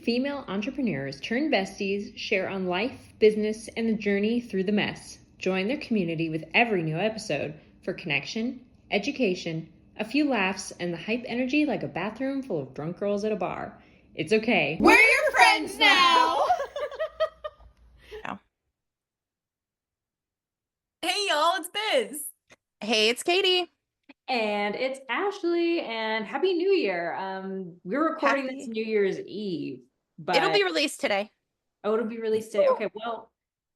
female entrepreneurs turned besties share on life, business, and the journey through the mess. Join their community with every new episode for connection, education, a few laughs, and the hype energy like a bathroom full of drunk girls at a bar. It's okay. We're your friends now! Hey y'all, it's Biz. Hey, it's Katie. And it's Ashley, and Happy New Year. We're recording this New Year's Eve, but it'll be released today. Oh, it'll be released today. Okay, well,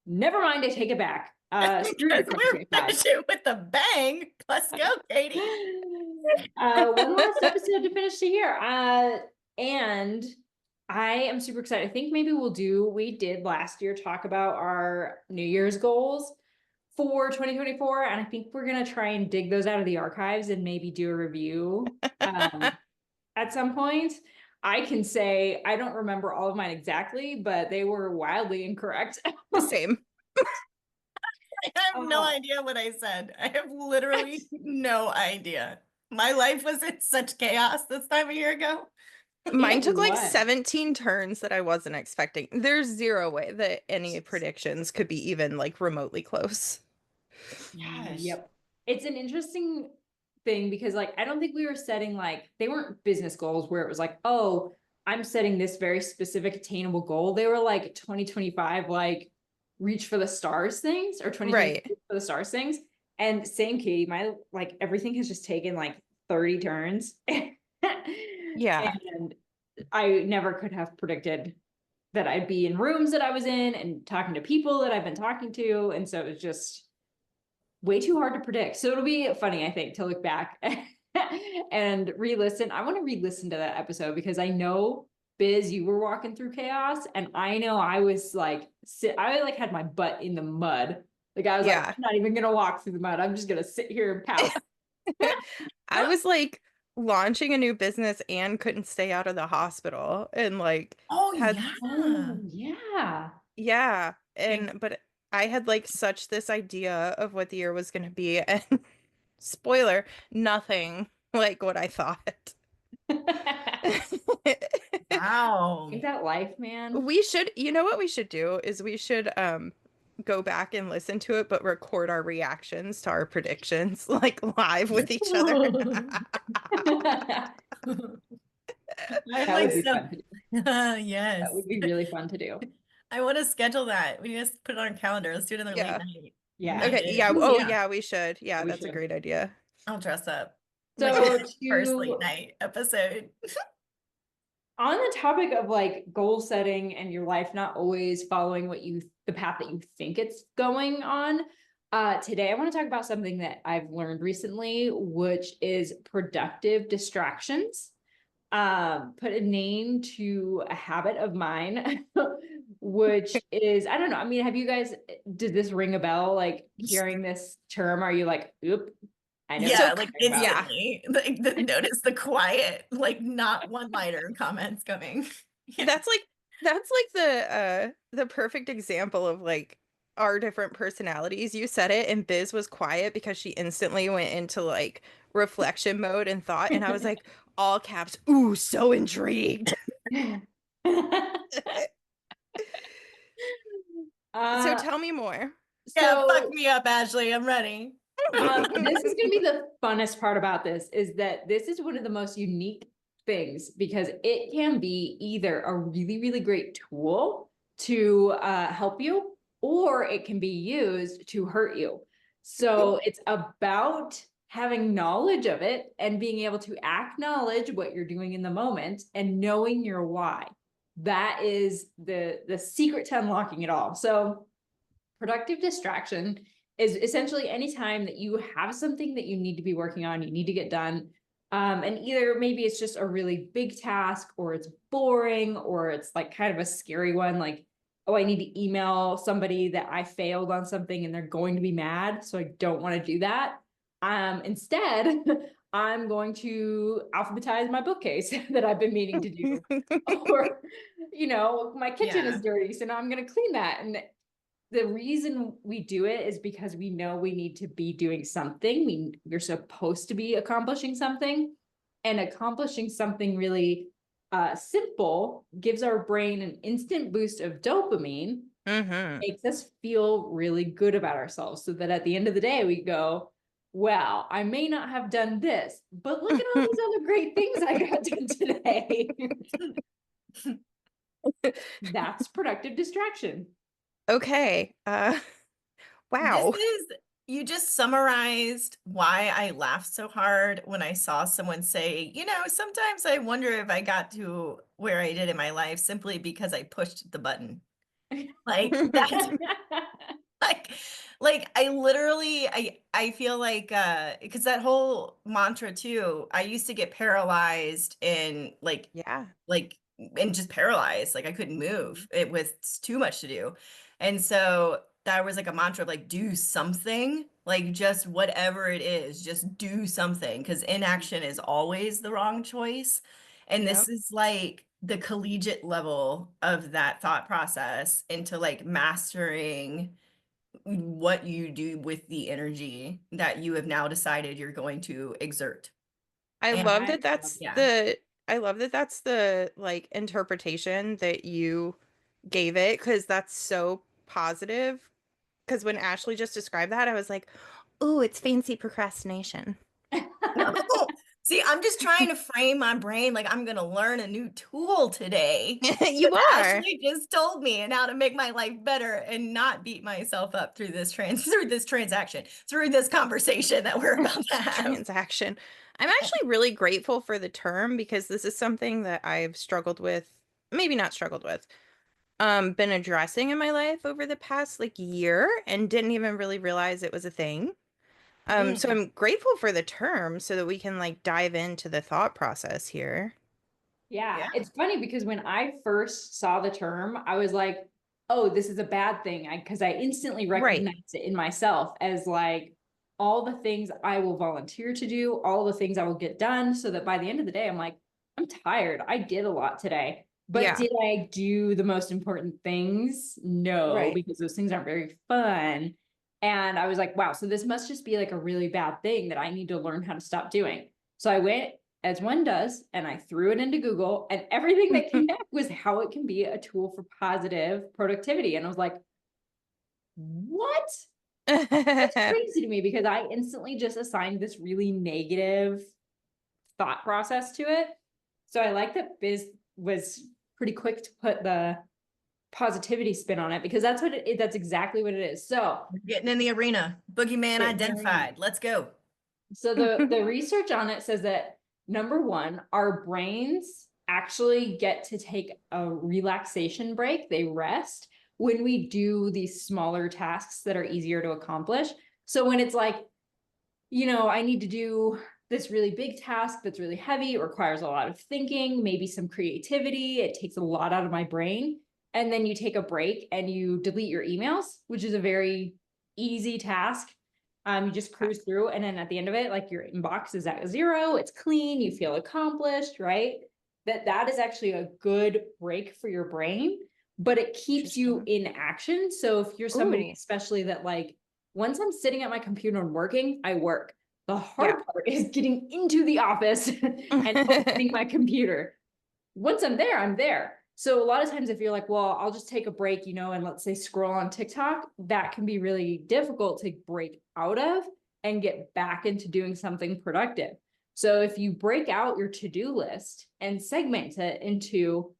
never mind, I take it back. We're finishing with a bang. Let's go, Katie. One last episode to finish the year. And I am super excited. I think maybe we did last year talk about our New Year's goals for 2024, and I think we're gonna try and dig those out of the archives and maybe do a review at some point. I can say I don't remember all of mine exactly, but they were wildly incorrect. Same. I have no idea what I said. I have literally no idea. My life was in such chaos this time a year ago. Mine took like 17 turns that I wasn't expecting. There's zero way that any predictions could be even like remotely close. Yes. Yep. It's an interesting thing because like I don't think we were setting like they weren't business goals where it was like, oh, I'm setting this very specific attainable goal. They were like 2025 like reach for the stars things or 2025 for the stars things. And same Katie, my like everything has just taken like 30 turns. Yeah. And I never could have predicted that I'd be in rooms that I was in and talking to people that I've been talking to. And so it was just way too hard to predict. So it'll be funny, I think, to look back and re-listen. I want to re-listen to that episode because I know, Biz, you were walking through chaos, and I know I was like, I like had my butt in the mud. Like I was like, I'm not even gonna walk through the mud. I'm just gonna sit here and pout. I was like launching a new business and couldn't stay out of the hospital, and like, yeah, and but I had like such this idea of what the year was going to be, and spoiler, nothing like what I thought. Wow. Ain't that life, man? We should, you know what we should do is we should go back and listen to it, but record our reactions to our predictions like live with each other. Yes. That would be really fun to do. I want to schedule that. We just put it on our calendar. Let's do it in the late night. Yeah. Okay. Yeah. Oh, yeah, we should. Yeah, that's a great idea. I'll dress up. So like first late night episode. On the topic of like goal setting and your life not always following the path that you think it's going on, today I want to talk about something that I've learned recently, which is productive distractions. Put a name to a habit of mine, which is, I don't know. I mean, have you guys, did this ring a bell? Like hearing this term, are you like, oop, I know. Yeah, like instantly, like notice the quiet, like not one-liner comments coming. Yeah. That's like the perfect example of like our different personalities. You said it, and Biz was quiet because she instantly went into like reflection mode and thought, and I was like, all caps, ooh, so intrigued. So tell me more. Yeah, fuck me up, Ashley. I'm ready. This is going to be the funnest part about this, is that this is one of the most unique things because it can be either a really, really great tool to help you, or it can be used to hurt you. So it's about having knowledge of it and being able to acknowledge what you're doing in the moment and knowing your why. That is the secret to unlocking it all. So productive distraction is essentially any time that you have something that you need to be working on, you need to get done. And either maybe it's just a really big task, or it's boring, or it's like kind of a scary one. Like, oh, I need to email somebody that I failed on something and they're going to be mad. So I don't want to do that. Instead, I'm going to alphabetize my bookcase that I've been meaning to do. Or, my kitchen is dirty, so now I'm going to clean that. And the reason we do it is because we know we need to be doing something. We're supposed to be accomplishing something, and accomplishing something really simple, gives our brain an instant boost of dopamine, makes us feel really good about ourselves, so that at the end of the day, we go, well, I may not have done this, but look at all these other great things I got done today. That's productive distraction. Okay. Wow. You just summarized why I laughed so hard when I saw someone say, sometimes I wonder if I got to where I did in my life simply because I pushed the button. Like that's like I literally I feel like because that whole mantra too, I used to get paralyzed in Yeah. and just paralyzed, like I couldn't move. It was too much to do. And so that was like a mantra of like do something, like just whatever it is, just do something, because inaction is always the wrong choice. And this Yep. is like the collegiate level of that thought process into like mastering what you do with the energy that you have now decided you're going to exert. I And love that that's yeah. the I love that that's the like interpretation that you gave it, because that's so positive. Because when Ashley just described that, I was like, "Ooh, it's fancy procrastination." No. See, I'm just trying to frame my brain like I'm going to learn a new tool today. You But are. Ashley just told me and how to make my life better and not beat myself up through this transaction, through this conversation that we're about to have. Transaction. I'm actually really grateful for the term, because this is something that I've struggled with, maybe not struggled with, been addressing in my life over the past like year, and didn't even really realize it was a thing. So Mm, I'm grateful for the term so that we can like dive into the thought process here. Yeah, yeah. it's funny because when I first saw the term, I was like, oh, this is a bad thing. Because I instantly Right. recognized it in myself as like all the things I will volunteer to do, all the things I will get done, so that by the end of the day, I'm like, I'm tired. I did a lot today. But Yeah. did I do the most important things? No, Right. because those things aren't very fun. And I was like, wow, so this must just be like a really bad thing that I need to learn how to stop doing. So I went, as one does, and I threw it into Google, and everything that came back was how it can be a tool for positive productivity. And I was like, what? That's crazy to me, because I instantly just assigned this really negative thought process to it. So I like that Biz was pretty quick to put the positivity spin on it, because that's what it is. That's exactly what it is. So Getting in the arena. Boogeyman identified. Let's go. So the research on it says that, number one, our brains actually get to take a relaxation break. They rest when we do these smaller tasks that are easier to accomplish. So when it's like, I need to do this really big task that's really heavy, it requires a lot of thinking, maybe some creativity, it takes a lot out of my brain. And then you take a break and you delete your emails, which is a very easy task. You just cruise through, and then at the end of it, like your inbox is at 0, it's clean, you feel accomplished, right? That is actually a good break for your brain, but it keeps you in action. So if you're somebody, Ooh. especially that like, once I'm sitting at my computer and working, I work. The Yeah. hard part is getting into the office and opening my computer. Once I'm there, I'm there. So a lot of times if you're like, well, I'll just take a break, and let's say scroll on TikTok, that can be really difficult to break out of and get back into doing something productive. So if you break out your to-do list and segment it into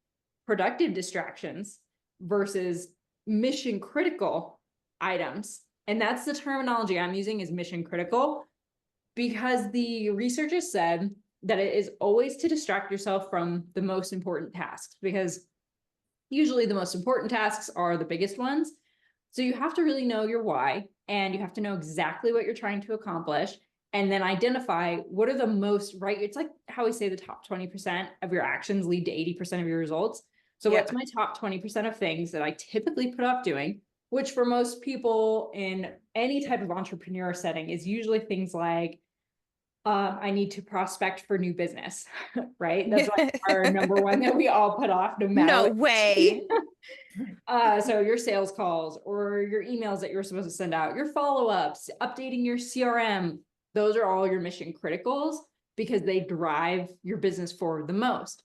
productive distractions versus mission critical items, and that's the terminology I'm using, is mission critical, because the researchers said that it is always to distract yourself from the most important tasks, because usually the most important tasks are the biggest ones. So you have to really know your why, and you have to know exactly what you're trying to accomplish, and then identify what are the most, right? It's like how we say the top 20% of your actions lead to 80% of your results. So Yeah. what's my top 20% of things that I typically put off doing, which for most people in any type of entrepreneur setting is usually things like, I need to prospect for new business, right? That's like our number one that we all put off no matter No what. way. So your sales calls or your emails that you're supposed to send out, your follow-ups, updating your CRM, those are all your mission criticals because they drive your business forward the most.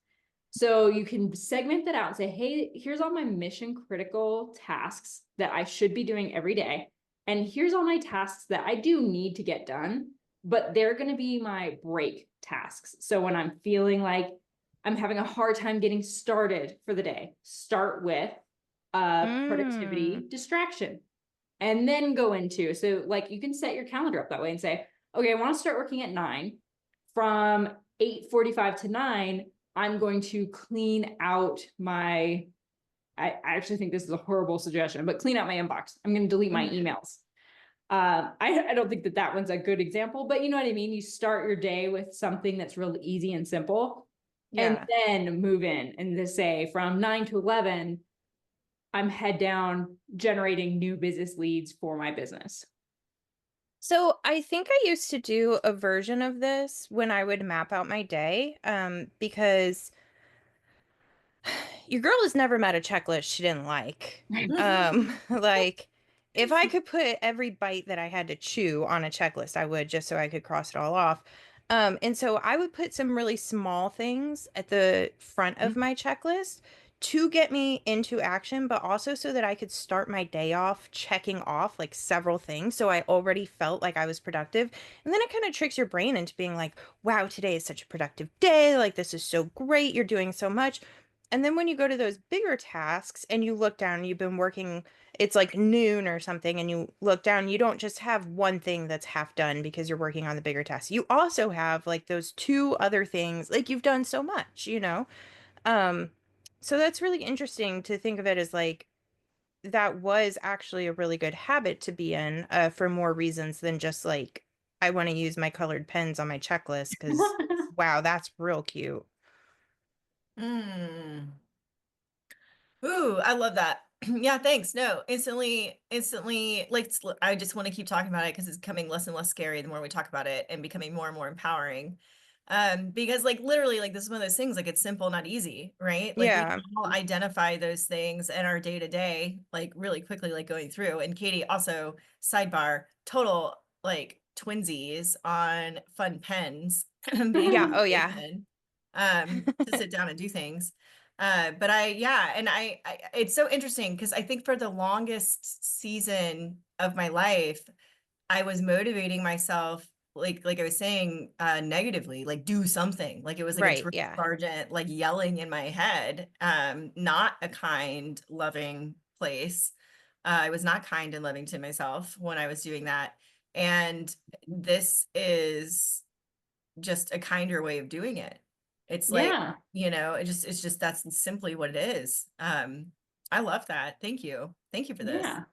So you can segment that out and say, hey, here's all my mission critical tasks that I should be doing every day. And here's all my tasks that I do need to get done, but they're going to be my break tasks. So when I'm feeling like I'm having a hard time getting started for the day, start with a productivity distraction and then go into, so like you can set your calendar up that way and say, okay, I want to start working at 9. From 8:45 to 9, I'm going to clean out my, I actually think this is a horrible suggestion, but clean out my inbox. I'm going to delete my emails. I don't think that that one's a good example, but you know what I mean? You start your day with something that's real easy and simple, and Yeah. then move in and to say from 9 to 11, I'm head down generating new business leads for my business. So I think I used to do a version of this when I would map out my day, because your girl has never met a checklist she didn't like. Like if I could put every bite that I had to chew on a checklist, I would, just so I could cross it all off. And so I would put some really small things at the front of my checklist to get me into action, but also so that I could start my day off checking off like several things. So I already felt like I was productive. And then it kind of tricks your brain into being like, wow, today is such a productive day. Like, this is so great. You're doing so much. And then when you go to those bigger tasks and you look down, you've been working, it's like noon or something, and you look down, you don't just have one thing that's half done because you're working on the bigger task. You also have like those two other things, like you've done so much, you know? Um, so that's really interesting to think of it as like that was actually a really good habit to be in, for more reasons than just like I want to use my colored pens on my checklist because wow, that's real cute. Mm. Ooh, I love that. Yeah, thanks. No, instantly, like I just want to keep talking about it because it's becoming less and less scary the more we talk about it and becoming more and more empowering. Because like literally, like this is one of those things, like it's simple, not easy, right? Like we Yeah. all identify those things in our day to day, like really quickly, like going through. And Katie, also sidebar, total like twinsies on fun pens, being Yeah. on Oh yeah. vacation, to sit down and do things. But yeah, and it's so interesting because I think for the longest season of my life, I was motivating myself, like I was saying, negatively, like do something. Like it was like a Right. drill Yeah. sergeant, like yelling in my head. Not a kind, loving place. I was not kind and loving to myself when I was doing that. And this is just a kinder way of doing it. It's like, Yeah. it's just that's simply what it is. I love that. Thank you. Thank you for this. Yeah.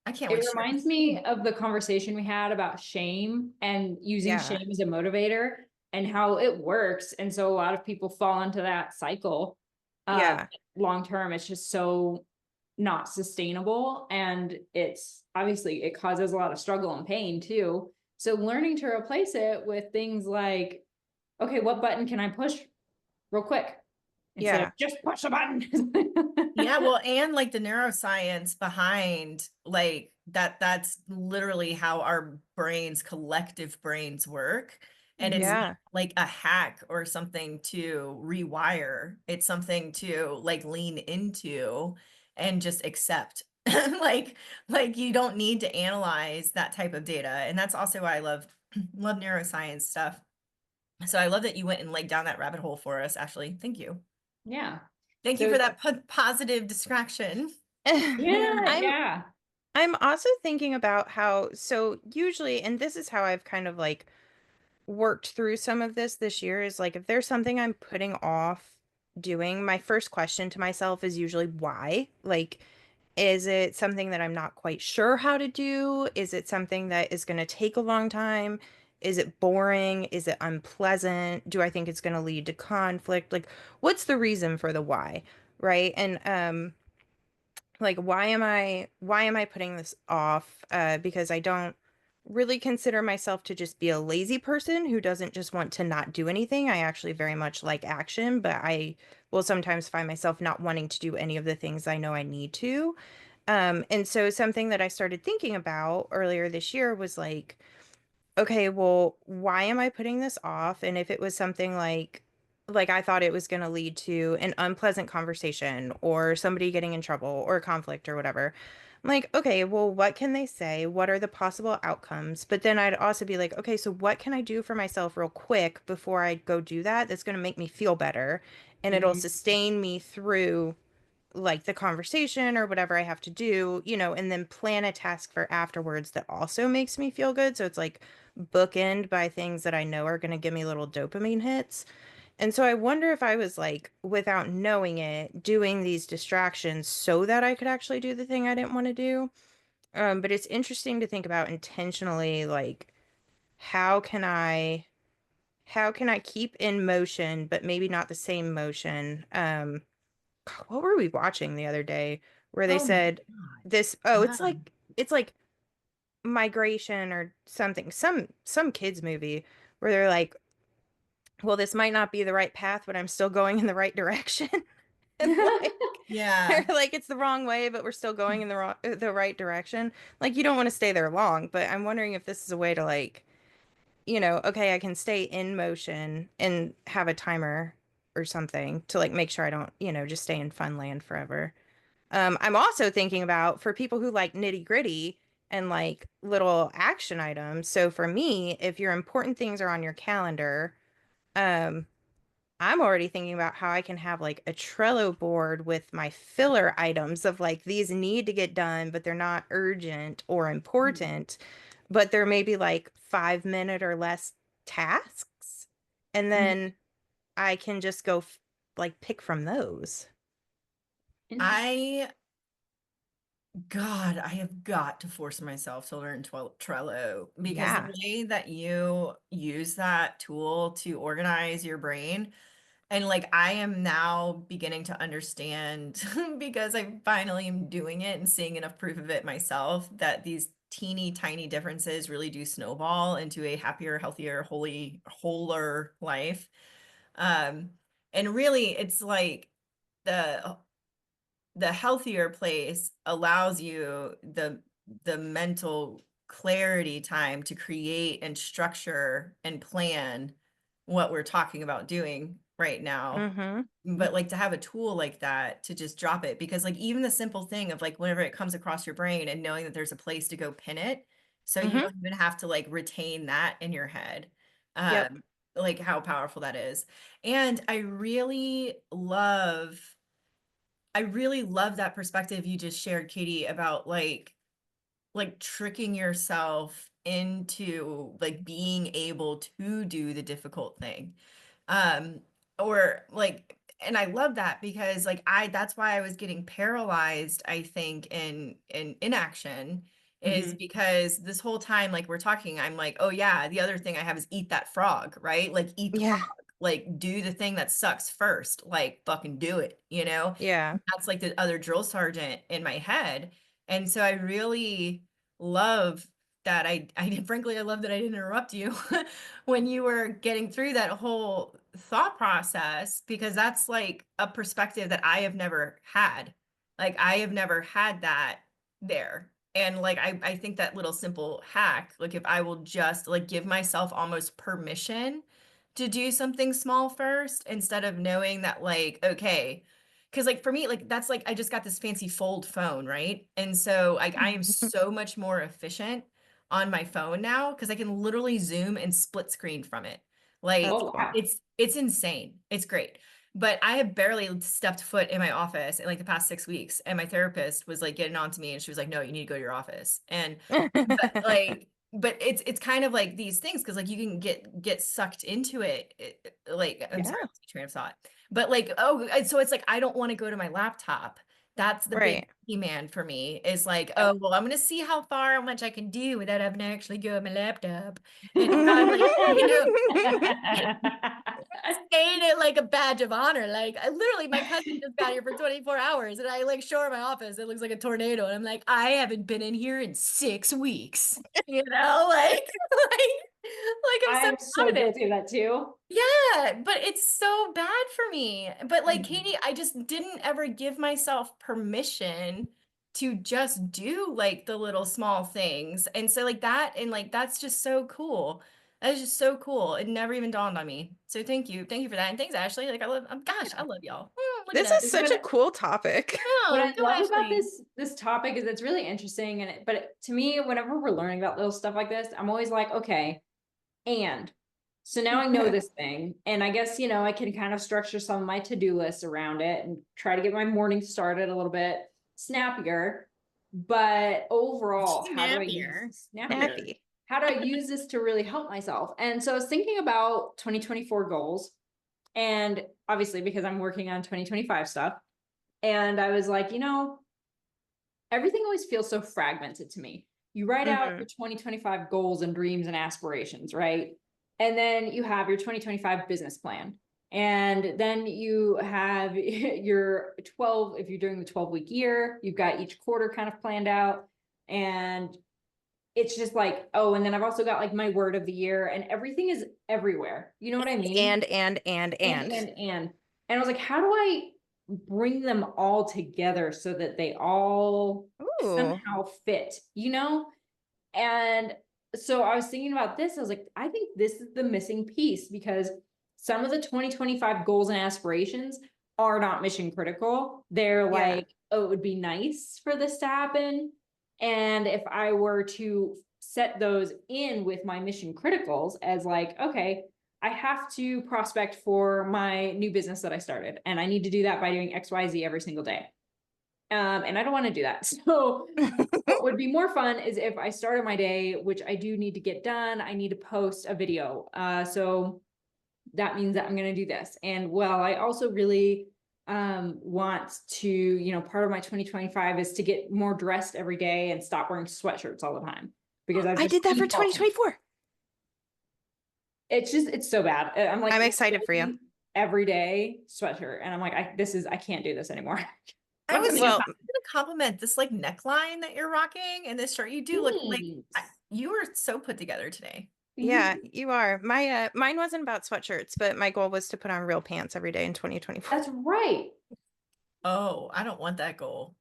I can't It wait to share reminds this. me of the conversation we had about shame and using Yeah. shame as a motivator and how it works. And so a lot of people fall into that cycle. Uh, Yeah. Long term, it's just so not sustainable. And it's obviously it causes a lot of struggle and pain too. So learning to replace it with things like, okay, what button can I push real quick? Instead of Yeah. just push a button. Yeah, well, and like the neuroscience behind like that's literally how our brains, collective brains work. And it's not Yeah. like a hack or something to rewire. It's something to like lean into and just accept. Like like you don't need to analyze that type of data. And that's also why I love neuroscience stuff. So I love that you went and laid down that rabbit hole for us, Ashley. Thank you. Yeah. Thank you So for that positive distraction. yeah, I'm yeah. I'm also thinking about how, so usually, and this is how I've kind of like worked through some of this year, is like if there's something I'm putting off doing, my first question to myself is usually why? Like, is it something that I'm not quite sure how to do? Is it something that is going to take a long time? Is it boring? Is it unpleasant? Do I think it's going to lead to conflict? Like, what's the reason for the why? Right? And like why am I putting this off? Because I don't really consider myself to just be a lazy person who doesn't just want to not do anything. I actually very much like action, but I will sometimes find myself not wanting to do any of the things I know I need to. And so something that I started thinking about earlier this year was like, okay, well, why am I putting this off? And if it was something like like I thought it was going to lead to an unpleasant conversation or somebody getting in trouble or conflict or whatever. I'm like, okay, well, what can they say? What are the possible outcomes? But then I'd also be like, okay, so what can I do for myself real quick before I go do that that's going to make me feel better and it'll Mhm. sustain me through like the conversation or whatever I have to do, and then plan a task for afterwards that also makes me feel good. So it's like bookend by things that I know are going to give me little dopamine hits. And so I wonder if I was like, without knowing it, doing these distractions so that I could actually do the thing I didn't want to do. But it's interesting to think about intentionally, like, how can I how can I keep in motion, but maybe not the same motion? What were we watching the other day where they Oh my said God. this, oh, Yeah. it's like migration or something, some kids movie where they're like, well, this might not be the right path, but I'm still going in the right direction. And like they're Yeah. like it's the wrong way, but we're still going in the right direction. Like you don't want to stay there long, but I'm wondering if this is a way to like, okay, I can stay in motion and have a timer or something to like make sure I don't, just stay in fun land forever. I'm also thinking about for people who like nitty gritty and like little action items. So for me, if your important things are on your calendar, um, I'm already thinking about how I can have like a Trello board with my filler items of like these need to get done, but they're not urgent or important, but they're maybe like 5 minute or less tasks. And Mhm. then I can just go like pick from those. Interesting. I God, I have got to force myself to learn Trello because the Yeah. way that you use that tool to organize your brain, and like I am now beginning to understand because I finally am doing it and seeing enough proof of it myself that these teeny tiny differences really do snowball into a happier, healthier, wholer life. Um, and really it's like the the healthier place allows you the mental clarity time to create and structure and plan what we're talking about doing right now. Mm-hmm. But like to have a tool like that to just drop it, because like even the simple thing of like whenever it comes across your brain and knowing that there's a place to go pin it, so you Mm-hmm. don't even have to like retain that in your head. Yep. Like how powerful that is. And I really love that perspective you just shared, Katie, about like tricking yourself into like being able to do the difficult thing. Um, or like, and I love that because like that's why I was getting paralyzed, I think, in inaction is Mhm. because this whole time, like we're talking, I'm like, oh yeah, the other thing I have is eat that frog, right? Like eat the frog, Yeah. like do the thing that sucks first, like fucking do it, you know? Yeah. That's like the other drill sergeant in my head. And so I really love that frankly I love that I didn't interrupt you when you were getting through that whole thought process, because that's like a perspective that I have never had. Like I have never had that there. And like I think that little simple hack, like if I will just like give myself almost permission to do something small first instead of knowing that like, okay, because like for me, like that's like I just got this fancy fold phone, right? And so like I am so much more efficient on my phone now because I can literally zoom and split screen from it. That's Like Oh, cool. wow. it's insane. It's great. But I have barely stepped foot in my office in like the past 6 weeks. And my therapist was like getting on to me and she was like, no, you need to go to your office. And but like but it's kind of like these things because like you can get sucked into it, like I'm sorry, Yeah. train of thought, but like oh so it's like I don't want to go to my laptop. That's the big Right. key man for me is like, Yep. oh well, I'm gonna see how much I can do without having to actually go on my laptop. And so I'm like, saying it like a badge of honor. Like I literally, my cousin just got here for 24 hours and I like show her my office. It looks like a tornado. And I'm like, I haven't been in here in 6 weeks. You know, like I'm so I'm proud so of it. guilty of that too. Yeah, but it's so bad for me. But like Mhm. Katie, I just didn't ever give myself permission to just do like the little small things. And so like that and like that's just so cool. That is just so cool. It never even dawned on me. So thank you. Thank you for that. And thanks, Ashley. Like I love, gosh, I love y'all. Look This at is us. such a cool topic. What Oh, I go love about Ashley. this topic is it's really interesting, to me, whenever we're learning about little stuff like this, I'm always like, okay, and so now I know this thing, and I guess, you know, I can kind of structure some of my to-do lists around it and try to get my morning started a little bit snappier. But overall, how do I Snappier. use snappier? Snappy. How do I use this to really help myself? And so I was thinking about 2024 goals, and obviously because I'm working on 2025 stuff, and I was like, you know, everything always feels so fragmented to me. You write out Mhm. your 2025 goals and dreams and aspirations, right? And then you have your 2025 business plan. And then you have your 12, if you're doing the 12-week year, you've got each quarter kind of planned out. And it's just like, oh, and then I've also got like my word of the year, and everything is everywhere. You know what I mean? And I was like, how do I bring them all together so that they all Ooh. somehow fit, you know? And so I was thinking about this. I was like, I think this is the missing piece, because some of the 2025 goals and aspirations are not mission critical. They're Yeah. like, oh, it would be nice for this to happen. And if I were to set those in with my mission criticals as like, okay, I have to prospect for my new business that I started, and I need to do that by doing XYZ every single day. And I don't want to do that. So what would be more fun is if I started my day, which I do need to get done, I need to post a video. So that means that I'm going to do this. And well, I also really want to, you know, part of my 2025 is to get more dressed every day and stop wearing sweatshirts all the time, because I did that for 2024. It's so bad. I'm like, I'm excited for you. Every day sweatshirt, and I'm like, I can't do this anymore. I was Well- gonna compliment this like neckline that you're rocking and this shirt. You do look like you were so put together today. Yeah, you are. My mine wasn't about sweatshirts, but my goal was to put on real pants every day in 2024. That's right. Oh, I don't want that goal.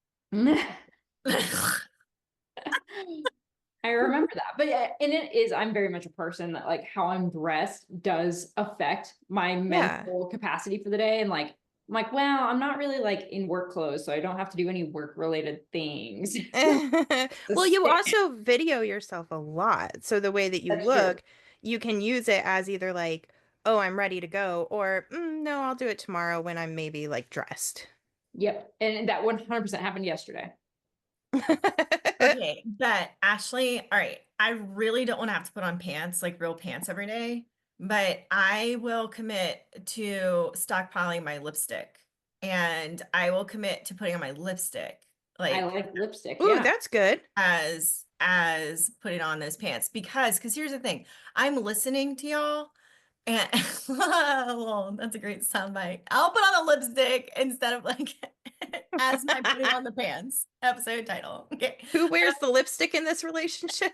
I remember that. But yeah, and it is, I'm very much a person that like how I'm dressed does affect my mental capacity for the day. And like, I'm like, well, I'm not really like in work clothes, so I don't have to do any work related things. Well, you also video yourself a lot. So the way that you That's look, true. you can use it as either like, oh, I'm ready to go, or no, I'll do it tomorrow when I'm maybe like dressed. Yep. And that 100% happened yesterday. Okay, but Ashley, all right, I really don't want to have to put on pants, like real pants every day, but I will commit to stockpiling my lipstick, and I will commit to putting on my lipstick, I like like lipstick. Ooh, Yeah. that's good. as putting on those pants, because here's the thing, I'm listening to y'all. And well, that's a great soundbite. I'll put on a lipstick instead of like as my putting on the pants episode title. Okay. Who wears the lipstick in this relationship?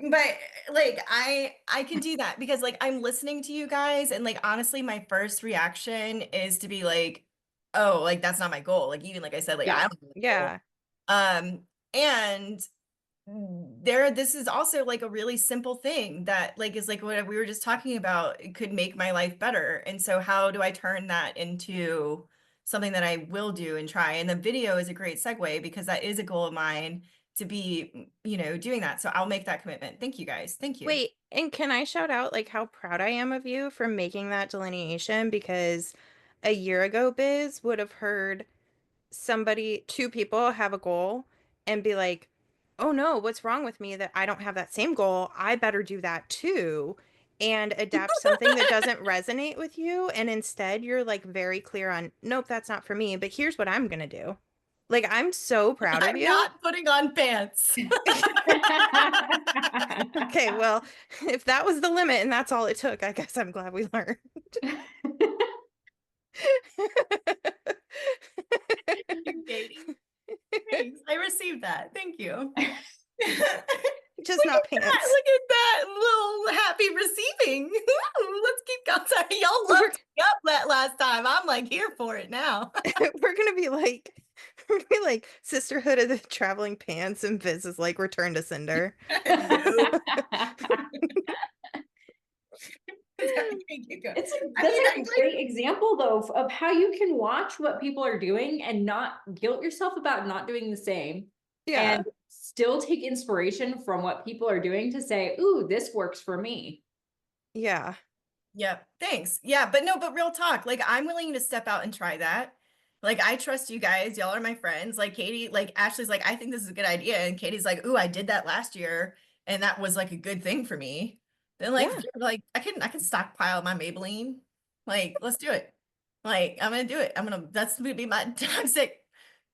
But like I can do that because like I'm listening to you guys, and like honestly my first reaction is to be like, oh, like that's not my goal. Like even like I said, like I don't know the goal. Yeah. And this is also like a really simple thing that like is like what we were just talking about. It could make my life better. And so how do I turn that into something that I will do and try? And the video is a great segue because that is a goal of mine to be, you know, doing that. So I'll make that commitment. Thank you guys. Thank you. Wait, and can I shout out like how proud I am of you for making that delineation? Because a year ago, Biz would have heard two people have a goal and be like, oh no, what's wrong with me that I don't have that same goal? I better do that too. And adapt something that doesn't resonate with you. And instead, you're like very clear on, nope, that's not for me, but here's what I'm going to do. Like, I'm so proud of I'm you. not putting on pants. Okay, well, if that was the limit and that's all it took, I guess I'm glad we learned. You're dating. Thanks. I received that. Thank you. Just not pants. Look at that little happy receiving. Let's keep going. Sorry, y'all loved me up that last time. I'm like here for it now. We're gonna be like Like Sisterhood of the Traveling Pants, and Biz is like Return to Cinder. Nope. It's I that's mean, a I like, great example though of how you can watch what people are doing and not guilt yourself about not doing the same. Yeah. And still take inspiration from what people are doing to say, ooh, this works for me. Yeah. yeah, thanks. Yeah, but no, but real talk, like I'm willing to step out and try that. Like I trust you guys. Y'all are my friends. Like Katie, like Ashley's like, I think this is a good idea. And Katie's like, ooh, I did that last year. And that was like a good thing for me. Then like, Yeah. like I can stockpile my Maybelline. Like, let's do it. Like, I'm gonna do it. That's gonna be my There's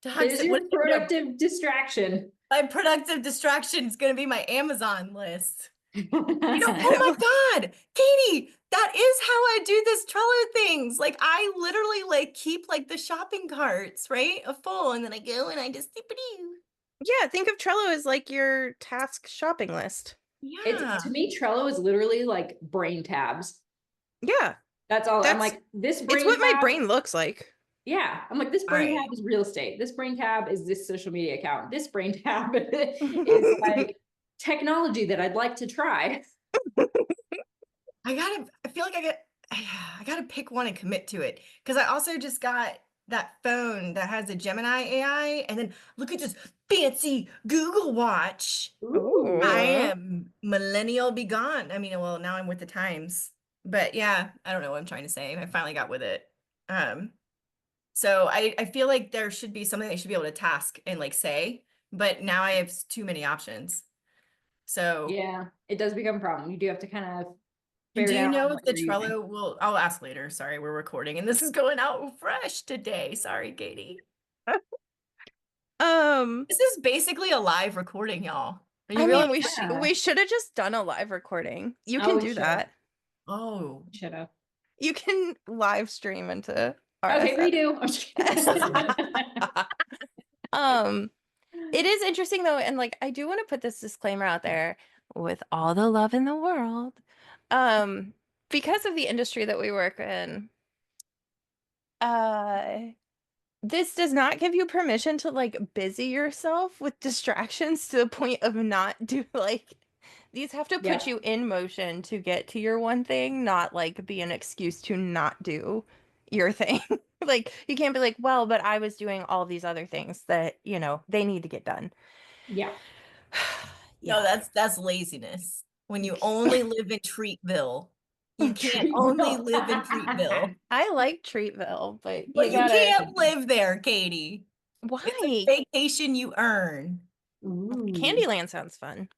what your is it? productive distraction. My productive distraction is gonna be my Amazon list. You know, oh Well, my God, Katie, that is how I do this Trello things. Like I literally like keep like the shopping carts, right? A full, and then I go and I just dip it in. yeah, think of Trello as like your task shopping list. Yeah. To me, Trello is literally like brain tabs. Yeah. That's all. I'm That's like, this it's brain what my tab, brain looks like. yeah. I'm like, this All brain tab right. is real estate. This brain tab is this social media account. This brain tab is like technology that I'd like to try. I feel like I gotta pick one and commit to it. Because I also just got that phone that has a Gemini AI, and then look at this fancy Google Watch. I Ooh. am millennial be gone. I mean, well, now I'm with the times. But yeah, I don't know what I'm trying to say. I finally got with it. Um, so I feel like there should be something they should be able to task and like say, but now I have too many options. So Yeah, it does become a problem. You do have to kind of bear do you down on know if what the you're using. Trello will, I'll ask later. Sorry, we're recording and this is going out fresh today. Sorry, Katie. Um, This is basically a live recording, y'all. Are I you mean, realize? Yeah. we should have just done a live recording. You Oh, can we do should have. that. Oh, Should have. You can live stream into Okay, RSS. redo. I'm just kidding. Um, it is interesting though, and like I do want to put this disclaimer out there with all the love in the world. Um, because of the industry that we work in, uh, this does not give you permission to like busy yourself with distractions to the point of not do like these have to put Yeah, you in motion to get to your one thing, not like be an excuse to not do your thing. Like you can't be like, well, but I was doing all these other things that, they need to get done. yeah. no, Yeah. that's laziness. When you only live in Treatville, you can't only Treatville. live in Treatville. I like Treatville, but you But you gotta can't live there, Katie. It's a why? vacation you earn. Ooh, Candyland sounds fun.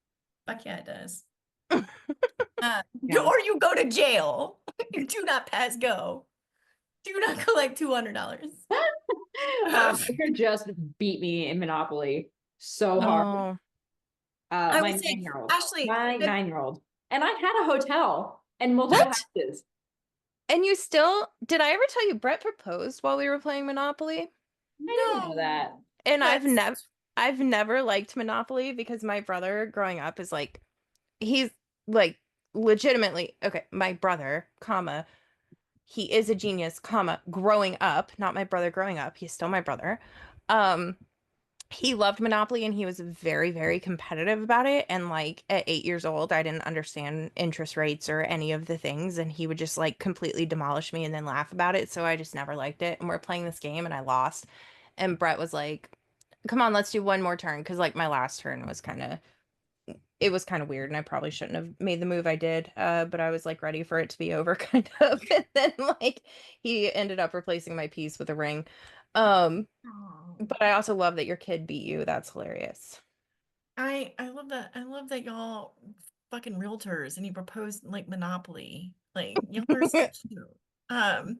Fuck yeah, it does. yeah. Or you go to jail. Do not pass go. Do not collect $200. Booker just beat me in Monopoly so hard. Oh. I My would say, 9-year-old, Ashley, my 9-year-old, and I had a hotel and multiple What? houses. And you still, did I ever tell you Brett proposed while we were playing Monopoly? I didn't know no, that. And that's I've never liked Monopoly because my brother growing up is like he's like legitimately okay, my brother, comma, he is a genius, comma, growing up, not my brother growing up, he's still my brother. Um he loved Monopoly and he was very, very competitive about it. And like at 8 years old, I didn't understand interest rates or any of the things. And he would just like completely demolish me and then laugh about it. So I just never liked it. And we're playing this game and I lost. And Brett was like, come on, let's do one more turn. Cause like my last turn was it was kind of weird and I probably shouldn't have made the move I did. But I was like ready for it to be over kind of. And then like he ended up replacing my piece with a ring. Um, oh, but I also love that your kid beat you. That's hilarious. I love that. I love that y'all fucking realtors and you proposed like Monopoly. Like y'all are so cute. Um,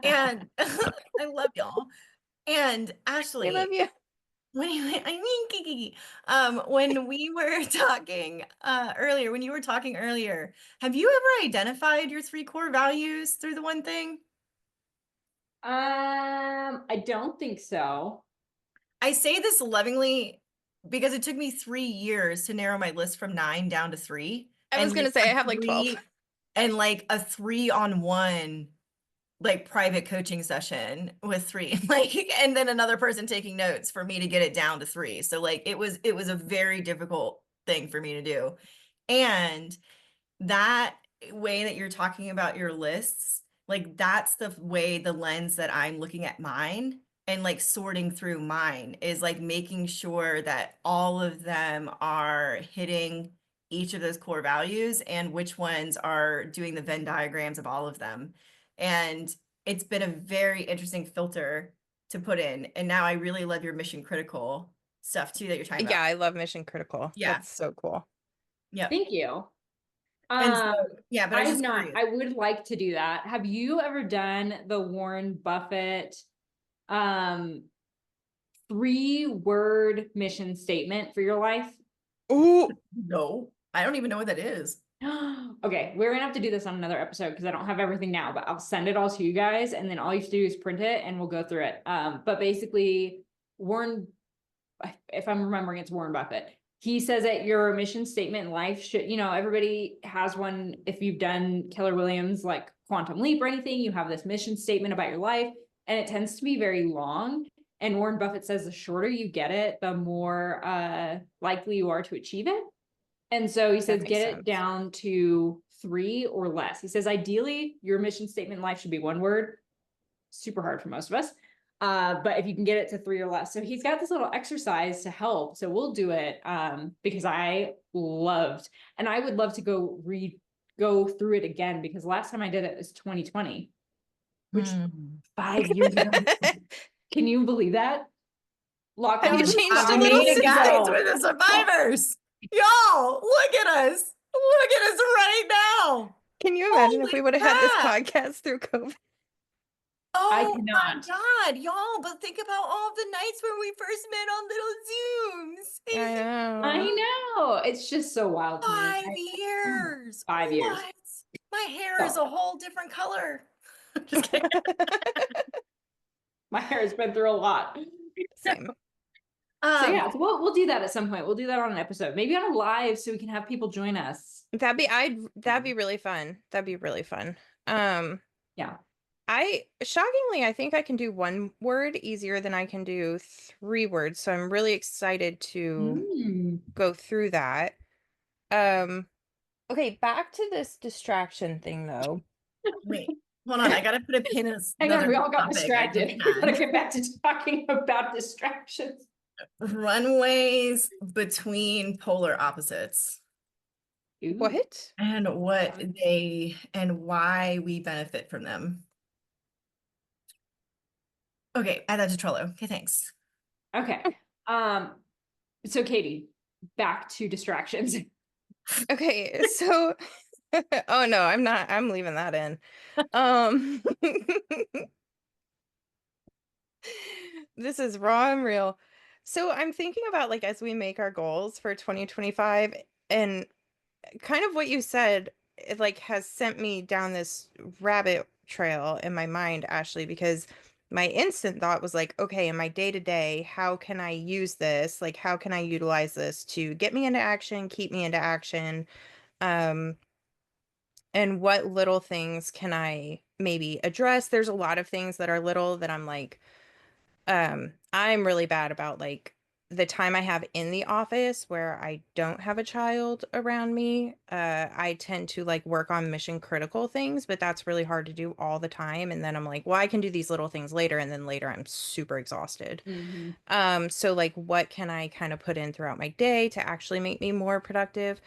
and I love y'all. And We love Ashley, you. when you, I mean, Kiki, when we were talking earlier, when you were talking earlier, have you ever identified your three core values through the one thing? I don't think so. I say this lovingly because it took me 3 years to narrow my list from 9 down to 3. I was And gonna like say a I have like 12. three and like a 3 on 1 like private coaching session with 3, like, and then another person taking notes for me to get it down to 3. So like it was a very difficult thing for me to do. And that way that you're talking about your lists, like that's the way, the lens that I'm looking at mine and like sorting through mine is like making sure that all of them are hitting each of those core values and which ones are doing the Venn diagrams of all of them. And it's been a very interesting filter to put in. And now I really love your mission critical stuff too that you're talking Yeah, about. I love mission critical. Yeah. That's so cool. Yep. Thank you. And so, yeah, but I I was have just not. curious. I would like to do that. Have you ever done the Warren Buffett 3-word mission statement for your life? Ooh, No, I don't even know what that is. Okay, we're gonna have to do this on another episode because I don't have everything now, but I'll send it all to you guys, and then all you have to do is print it and we'll go through it. But basically, Warren, if I'm remembering, it's Warren Buffett. He says that your mission statement in life should, everybody has one. If you've done Keller Williams, like Quantum Leap or anything, you have this mission statement about your life, and it tends to be very long. And Warren Buffett says the shorter you get it, the more likely you are to achieve it. And so he says, makes get it sense. down to 3 or less. He says, ideally, your mission statement in life should be 1 word. Super hard for most of us. But if you can get it to 3 or less. So he's got this little exercise to help. So we'll do it because I loved, and I would love to go through it again because last time I did it was 2020, which 5 years ago. Can you believe that? Lockdown Have you was changed a 5 little years since guys, ago. we're the survivors. Y'all, look at us. Look at us right now. Can you imagine if Holy we would have had this crap. podcast through COVID? I Oh my cannot. God, y'all, but think about all the nights when we first met on little Zooms. I It's know. I know. It's just so wild to me. 5 years. 5 years. What? My hair is So. a whole different color. Just kidding. My hair has been through a lot. Same. So yeah, so we'll do that at some point. We'll do that on an episode, maybe on a live, so we can have people join us. That'd be really fun. That'd be really fun. Yeah. Shockingly, I think I can do 1 word easier than I can do 3 words. So I'm really excited to go through that. Okay, back to this distraction thing though. Wait, hold on. I gotta put a pin in Hang on, another we all got topic. I distracted. just We gotta had. get back to talking about distractions. Runways between polar opposites Ooh. What? and what they and why we benefit from them. Okay, add that to Trello. Okay, thanks. Okay. So Katie, back to distractions. Okay, so oh no, I'm leaving that in. Um This is raw and real. So I'm thinking about like as we make our goals for 2025 and kind of what you said, it like has sent me down this rabbit trail in my mind, Ashley, because my instant thought was like, okay, in my day to day, how can I use this? Like, how can I utilize this to get me into action, keep me into action? Um, and what little things can I maybe address? There's a lot of things that are little that I'm like, I'm really bad about like the time I have in the office where I don't have a child around me. I tend to like work on mission critical things, but that's really hard to do all the time. And then I'm like, well, I can do these little things later. And then later I'm super exhausted. So like what can I kind of put in throughout my day to actually make me more productive?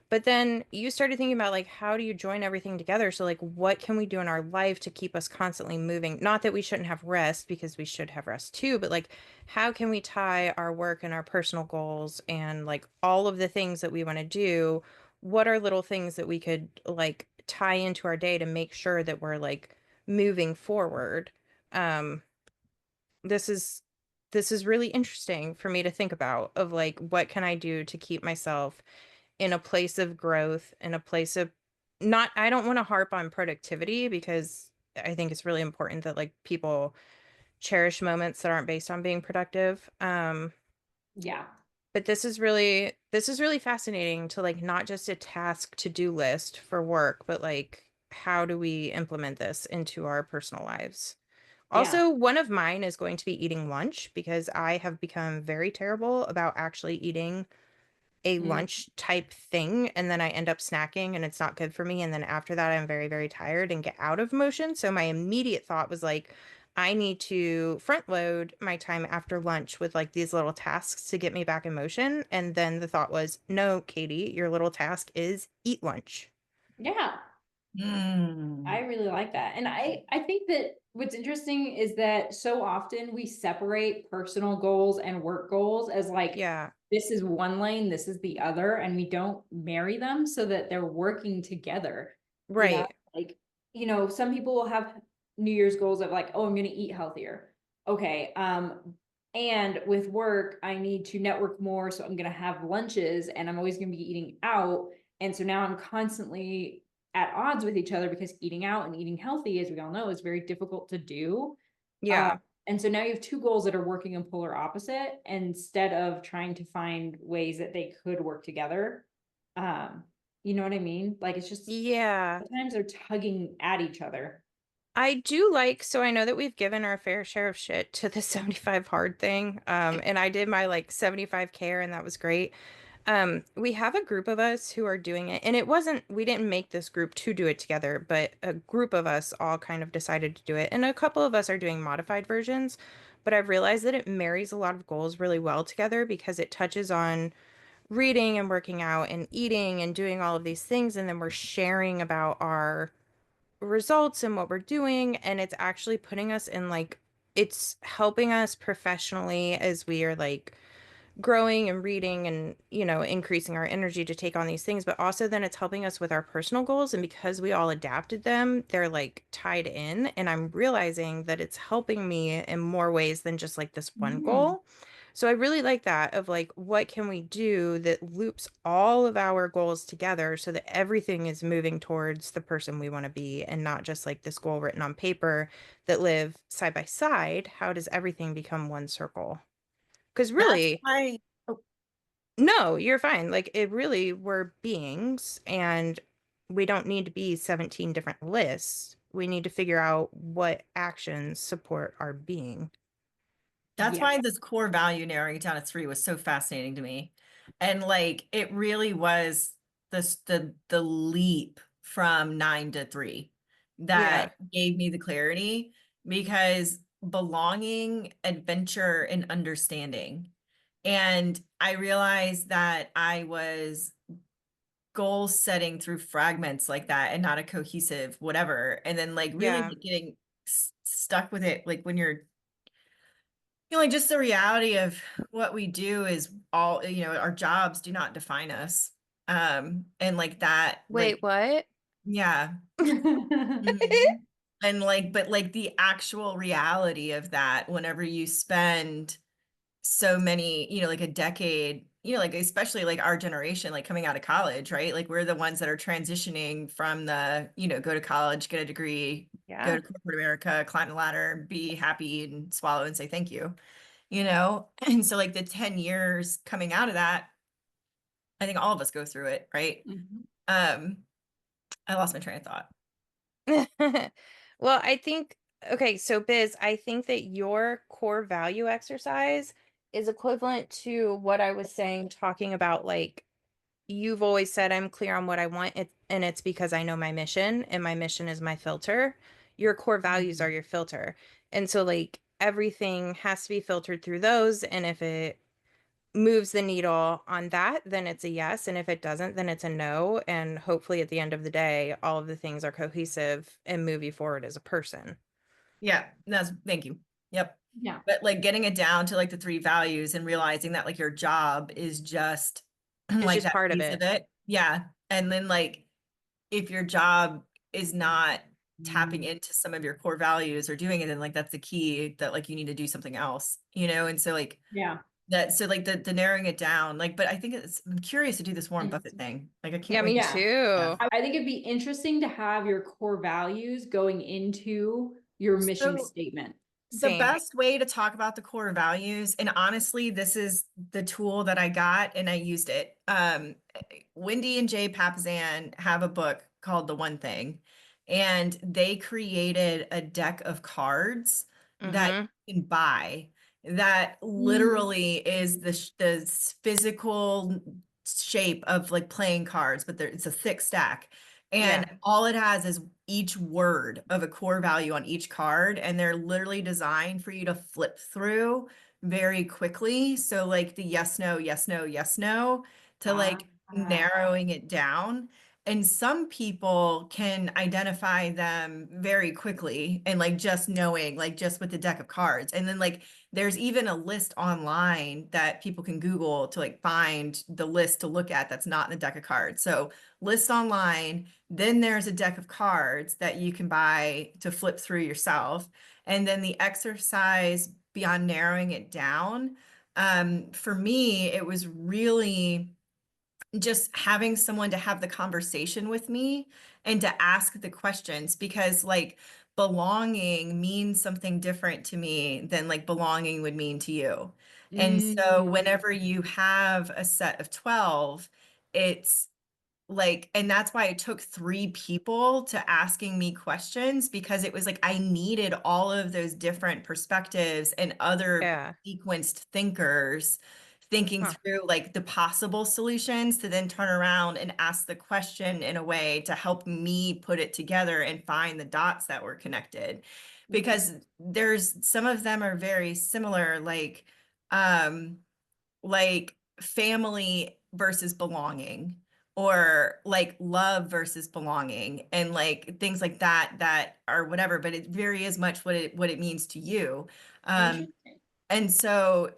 But then you started thinking about like how do you join everything together? So like what can we do in our life to keep us constantly moving? Not that we shouldn't have rest because we should have rest too, but like how can we tie our work and our personal goals and like all of the things that we want to do? What are little things that we could like tie into our day to make sure that we're like moving forward? Um this is really interesting for me to think about of like what can I do to keep myself in a place of growth, in a place of not I don't want to harp on productivity because I think it's really important that like people cherish moments that aren't based on being productive. Yeah. But this is really fascinating to like not just a task to-do list for work, but like how do we implement this into our personal lives? Yeah. Also, one of mine is going to be eating lunch because I have become very terrible about actually eating a Mm. lunch type thing, and then I end up snacking and it's not good for me, and then after that I'm very, very tired and get out of motion. So my immediate thought was like, I need to front load my time after lunch with like these little tasks to get me back in motion. And then the thought was, no, Katie, your little task is eat lunch. Yeah. I Mm. really like that. And I think that what's interesting is that so often we separate personal goals and work goals as like, Yeah, this is one lane, this is the other, and we don't marry them so that they're working together. You know, right. like, some people will have New Year's goals of like, oh, I'm gonna eat healthier. Okay. And with work, I need to network more. So I'm gonna have lunches and I'm always gonna be eating out. And so now I'm constantly at odds with each other because eating out and eating healthy, as we all know, is very difficult to do. Uh, Yeah. and so now you have two goals that are working in polar opposite instead of trying to find ways that they could work together. Um, you know what I mean? Like it's just Yeah. sometimes they're tugging at each other. I do like, so I know that we've given our fair share of shit to the 75 hard thing. And I did my like 75 care and that was great. We have a group of us who are doing it, and we didn't make this group to do it together, but a group of us all kind of decided to do it. And a couple of us are doing modified versions, but I've realized that it marries a lot of goals really well together because it touches on reading and working out and eating and doing all of these things. And then we're sharing about our results and what we're doing. And it's actually putting us in like, it's helping us professionally as we are like growing and reading and increasing our energy to take on these things, but also then it's helping us with our personal goals, and because we all adapted them, they're like tied in, and I'm realizing that it's helping me in more ways than just like this one Mm. goal. So I really like that of like, what can we do that loops all of our goals together so that everything is moving towards the person we want to be, and not just like this goal written on paper that live side by side. How does everything become one circle? Because That's really, why. Oh, no, you're fine. Like, it really, we're beings, and we don't need to be 17 different lists. We need to figure out what actions support our being. that's Yeah. why this core value narrowing down to three was so fascinating to me. And like it really was the leap from 9 to 3 Yeah. that gave me the clarity, because belonging, adventure, and understanding. And I realized that I was goal setting through fragments like that and not a cohesive whatever. And then like really Yeah. like, getting stuck with it, like when you're like just the reality of what we do is all, our jobs do not define us. And like that, Wait, what? yeah. Mhm. And like, but like the actual reality of that, whenever you spend so many, like a decade, like especially like our generation, like coming out of college, right? Like we're the ones that are transitioning from the, go to college, get a degree, go Yeah. to corporate America, climb the ladder, be happy and swallow and say thank you, you know? And so like the 10 years coming out of that, I think all of us go through it, right? Mhm. Um, I lost my train of thought. Well, I think, okay, so Biz, I think that your core value exercise is equivalent to what I was saying, talking about like, you've always said I'm clear on what I want, and it's because I know my mission, and my mission is my filter. Your core values are Mhm. your filter. And so like everything has to be filtered through those, and if it moves the needle on that, then it's a yes, and if it doesn't, then it's a no, and hopefully at the end of the day, all of the things are cohesive and move you forward as a person. Yeah, thank you. Yep. Yeah. But like getting it down to like the three values and realizing that like your job is just It's like just that part of piece of it. it. Yeah. And then like if your job is not tapping Mm. into some of your core values or doing it, then like that's the key that like you need to do something else, you know? And so like Yeah. that, so like the narrowing it down, like, but I think I'm curious to do this Warren And Buffett thing. Like I can't Yeah, wait me to yeah. too. yeah. I think it'd be interesting to have your core values going into your mission So statement. the Same. best way to talk about the core values, and honestly, this is the tool that I got and I used it. Wendy and Jay Papasan have a book called The One Thing. and they created a deck of cards that Mm-hmm. you can buy that literally is the physical shape of like playing cards, but it's a thick stack. And Yeah. all it has is each word of a core value on each card, and they're literally designed for you to flip through very quickly. So like the yes, no, yes, no, yes, no, to like narrowing it down. And some people can identify them very quickly and like just knowing, like just with the deck of cards. And then like there's even a list online that people can Google to like find the list to look at that's not in the deck of cards. So list online, then there's a deck of cards that you can buy to flip through yourself. And then the exercise beyond narrowing it down, for me, it was really just having someone to have the conversation with me and to ask the questions, because like belonging means something different to me than like belonging would mean to you. And so whenever you have a set of 12, it's like, and that's why it took 3 people to asking me questions, because it was like I needed all of those different perspectives and other Yeah. sequenced thinkers thinking Huh. through like the possible solutions to then turn around and ask the question in a way to help me put it together and find the dots that were connected. Because there's some of them are very similar, like family versus belonging, or like love versus belonging, and like things like that that are whatever, but it very is much what it means to you. um and so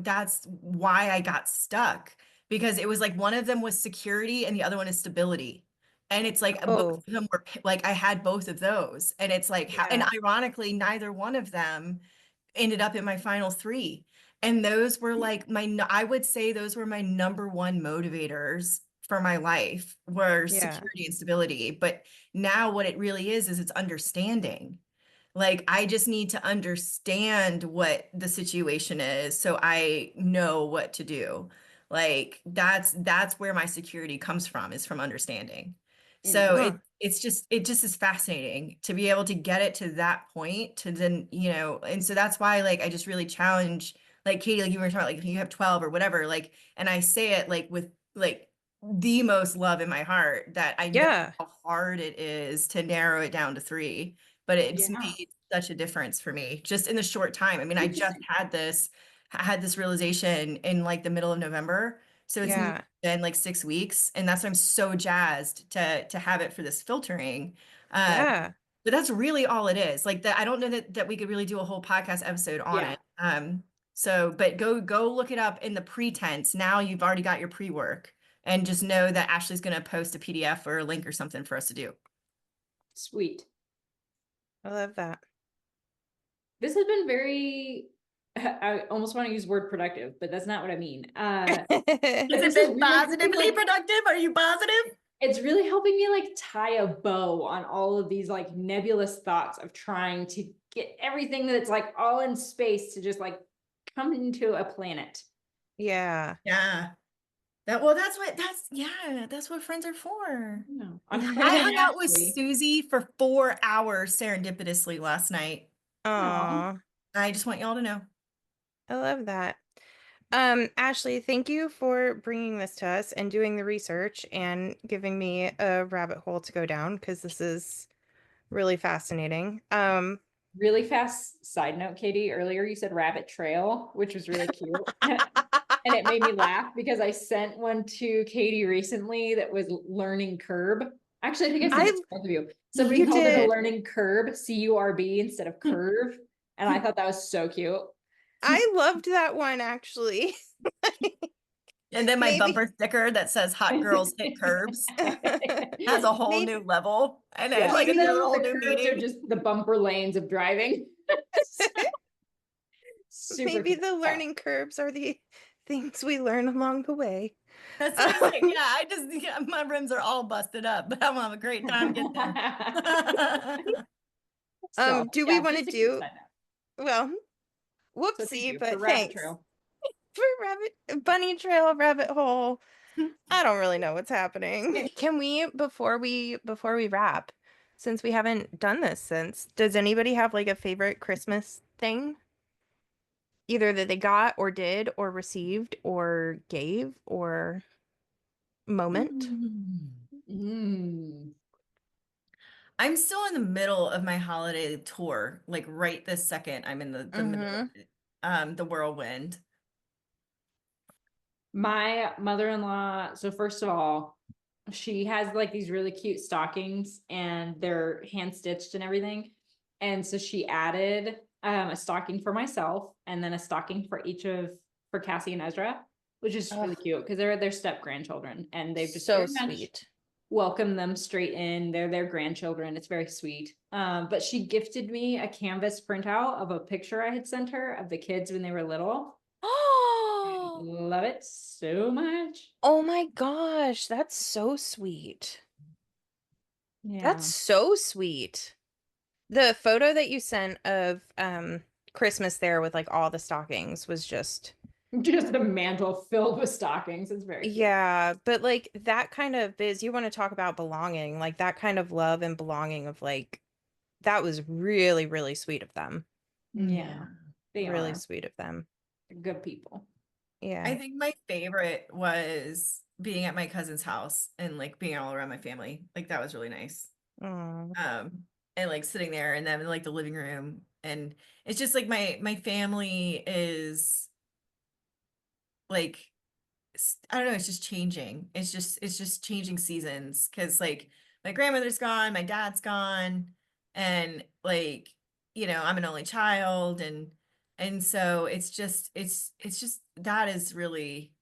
that's why I got stuck, because it was like one of them was security and the other one is stability. And it's like both Oh, of them were like I had both of those, and it's like how, and yeah. ironically neither one of them ended up in my final 3. And those were like I would say those were my number one motivators for my life, were Yeah. security and stability. But now what it really is it's understanding. Like I just need to understand what the situation is so I know what to do. Like that's where my security comes from, is from understanding. So Huh. it just is fascinating to be able to get it to that point, to then, and so that's why like I just really challenge, like Katie, like you were talking about, like if you have 12 or whatever, like, and I say it like with like the most love in my heart, that I know Yeah. how hard it is to narrow it down to 3, but it's Yeah. made such a difference for me just in the short time. I mean, I just had this realization in like the middle of November. So it's Yeah. been like 6 weeks, and that's why I'm so jazzed to have it for this filtering. Uh, Yeah. but that's really all it is. Like that, I don't know that we could really do a whole podcast episode on Yeah. it. So but go look it up in the pretense. Now you've already got your pre-work, and just know that Ashley's gonna post a PDF or a link or something for us to do. Sweet. I love that. This has been very, I almost want to use word productive, but that's not what I mean. Has This it is been really positively like- productive? Are you positive? It's really helping me like tie a bow on all of these like nebulous thoughts of trying to get everything that's like all in space to just like come into a planet. Yeah. Yeah. That's what friends are for. No. I hung out with Susie for 4 hours serendipitously last night. Aw, I just want y'all to know. I love that. Ashley, thank you for bringing this to us and doing the research and giving me a rabbit hole to go down, because this is really fascinating. Really fast side note, Katie, earlier you said rabbit trail, which was really cute. And it made me laugh because I sent one to Katie recently that was learning curb. Actually, I think I sent it to both of you. Somebody You called it a did. learning curb, CURB instead of curve. And I thought that was so cute. I loved that one actually. And then my Maybe bumper sticker that says "Hot girls hit curbs" has a whole maybe new level, and it's Yeah, like even a though whole the new curbs are meaning. just the bumper lanes of driving. Super maybe cute. the learning curves are the things we learn along the way. That's what I say. Yeah, my rims are all busted up, but I'm gonna have a great time getting there. So, Do we yeah, want to just a cute do, side note. well, So thank whoopsie, you for but rabbit thanks. trail. For bunny trail, rabbit hole. I don't really know what's happening. Can we, before we wrap, since we haven't done this since, does anybody have like a favorite Christmas thing? Either that they got or did or received or gave or moment? Mm. I'm still in the middle of my holiday tour. Like right this second, I'm in the middle of Mm-hmm. it. The whirlwind. My mother-in-law, so first of all, she has like these really cute stockings and they're hand stitched and everything. And so she added a stocking for myself and then a stocking for for Cassie and Ezra, which is really Oh, cute because they're their step grandchildren and they've just so very much sweet. welcomed them straight in. They're their grandchildren. It's very sweet. But she gifted me a canvas printout of a picture I had sent her of the kids when they were little. Oh, Love it so much. oh my gosh, that's so sweet. That's Yeah. so sweet. The photo that you sent of Christmas there with like all the stockings was just Just a mantle filled with stockings. It's very cute. yeah, but like that kind of biz, you want to talk about belonging, like that kind of love and belonging of like that was really, really sweet of them. Yeah, Yeah. they Really are sweet of them. good people. I Yeah. think my favorite was being at my cousin's house and like being all around my family. Like that was really nice. Oh, And like sitting there and then like the living room and it's just like my family is like I don't know, it's just changing. It's just changing seasons because like my grandmother's gone, my dad's gone, and like I'm an only child and so it's just that is really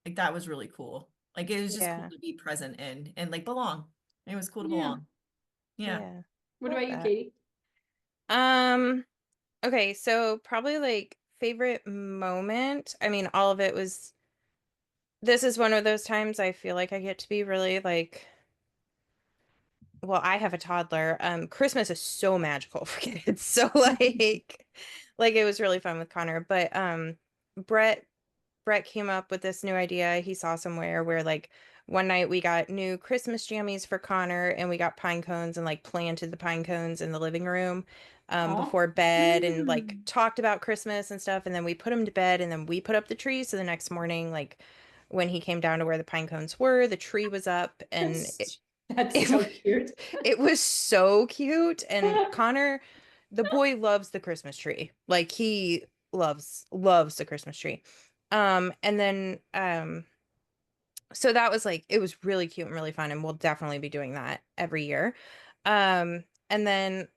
like that was really cool. Like it was just cool yeah. to be present in and like belong. It was cool to Yeah. belong. Yeah. Yeah. What Love about you, that. Katie? Um, okay, so probably like favorite moment. I mean, all of it was this is one of those times I feel like I get to be really like well, I have a toddler. Christmas is so magical for kids. So like it was really fun with Connor. But Brett Brett came up with this new idea he saw somewhere where like one night we got new Christmas jammies for Connor and we got pine cones and like planted the pine cones in the living room Oh. before bed and like talked about Christmas and stuff and then we put him to bed and then we put up the tree so the next morning like when he came down to where the pine cones were the tree was up and That's it so cute. it was so cute and Connor the boy loves the Christmas tree. Like he loves the Christmas tree. And then so that was like it was really cute and really fun and we'll definitely be doing that every year. And then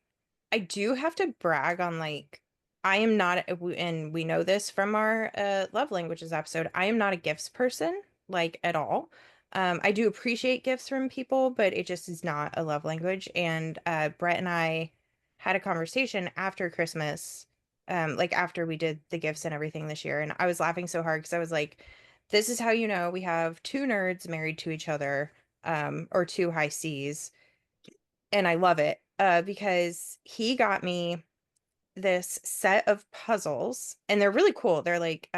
I do have to brag on like I am not and we know this from our love languages episode. I am not a gifts person like at all. I do appreciate gifts from people, but it just is not a love language. And Brett and I had a conversation after Christmas, like after we did the gifts and everything this year, and I was laughing so hard because I was like, "This is how you know we have two nerds married to each other, or two high C's." And I love it because he got me this set of puzzles and they're really cool. They're like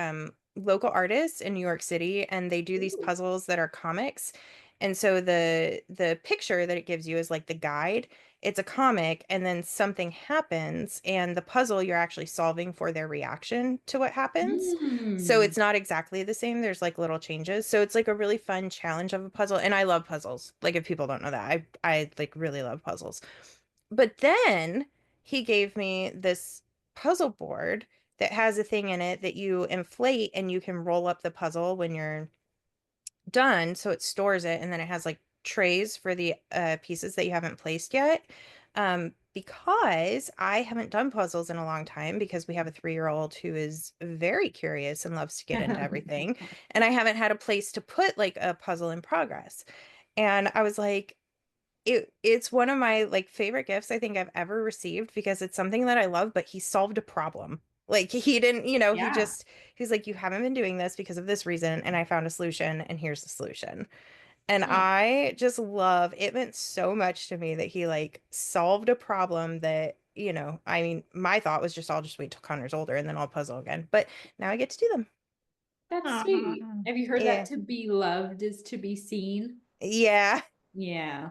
local artists in New York City and they do these Ooh. puzzles that are comics. And so the picture that it gives you is like the guide. It's a comic and then something happens and the puzzle you're actually solving for their reaction to what happens. So Mm. it's not exactly the same. There's like little changes. So it's like a really fun challenge of a puzzle and I love puzzles. Like if people don't know that, I like really love puzzles. But then he gave me this puzzle board that has a thing in it that you inflate and you can roll up the puzzle when you're done. So it stores it and then it has like trays for the pieces that you haven't placed yet. Because I haven't done puzzles in a long time because we have a 3-year-old who is very curious and loves to get into everything. And I haven't had a place to put like a puzzle in progress. And I was like, it's one of my like favorite gifts I think I've ever received because it's something that I love, but he solved a problem. Like he didn't, Yeah, he's like, you haven't been doing this because of this reason, and I found a solution, and here's the solution. And yeah. I just love it meant so much to me that he like solved a problem that, I mean, my thought was just I'll just wait till Connor's older and then I'll puzzle again. But now I get to do them. That's sweet. Aw. Have you heard that Yeah. to be loved is to be seen? Yeah. Yeah.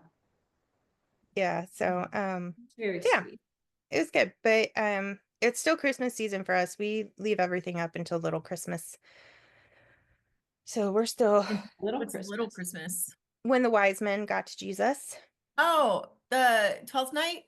Yeah, so It's very yeah. sweet. it was good, but it's still Christmas season for us. We leave everything up until Little Christmas. So we're still Little What's Little Christmas. Christmas? when the wise men got to Jesus, Oh, the 12th night?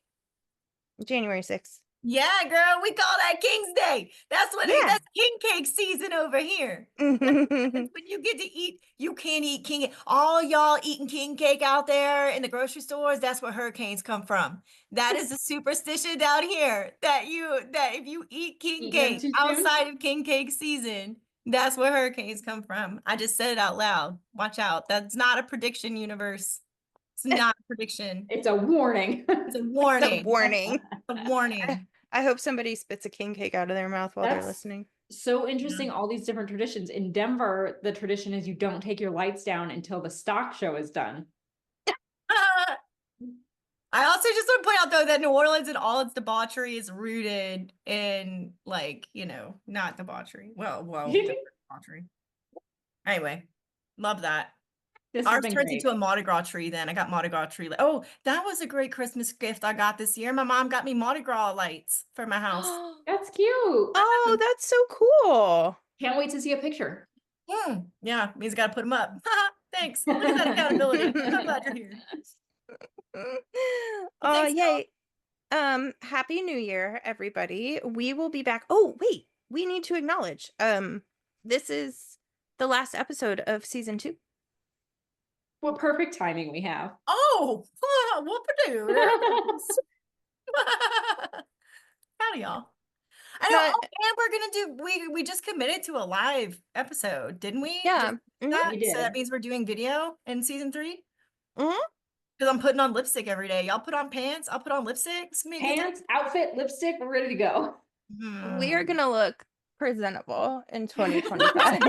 January 6th. Yeah, girl, we call that King's Day. That's what Yeah. that's king cake season over here. That's when you get to eat. You can't eat king. All y'all eating king cake out there in the grocery stores. That's where hurricanes come from. That is a superstition down here that if you eat king Eating them cake too soon? outside of king cake season, that's where hurricanes come from. I just said it out loud. Watch out. That's not a prediction, universe. It's not a prediction. It's a warning. It's a The warning. warning. A warning. I hope somebody spits a king cake out of their mouth while they're That's- listening. So interesting, all these different traditions. In Denver, the tradition is you don't take your lights down until the stock show is done. I also just want to point out though that New Orleans and all its debauchery is rooted in not debauchery. Well, different debauchery. Anyway, love that. This has Ours been turns great. into a Mardi Gras tree then. I got Mardi Gras tree. Oh, that was a great Christmas gift I got this year. My mom got me Mardi Gras lights for my house. That's cute. Oh, that's so cool. Can't wait to see a picture. Yeah, means I gotta put them up. Thanks. Look at that accountability. I'm glad you're here. Thanks, yay. Happy New Year, everybody. We will be back. Oh, wait. We need to acknowledge. This is the last episode of season 2. What perfect timing we have. Oh, whoop-a-doo. Howdy, y'all. I know, and we're gonna do. We just committed to a live episode, didn't we? Yeah. That? We So that did. means we're doing video in season 3. Mhm. Because I'm putting on lipstick every day. Y'all put on pants. I'll put on lipstick. Pants, outfit, lipstick, we're ready to go. We are gonna look presentable in 2025.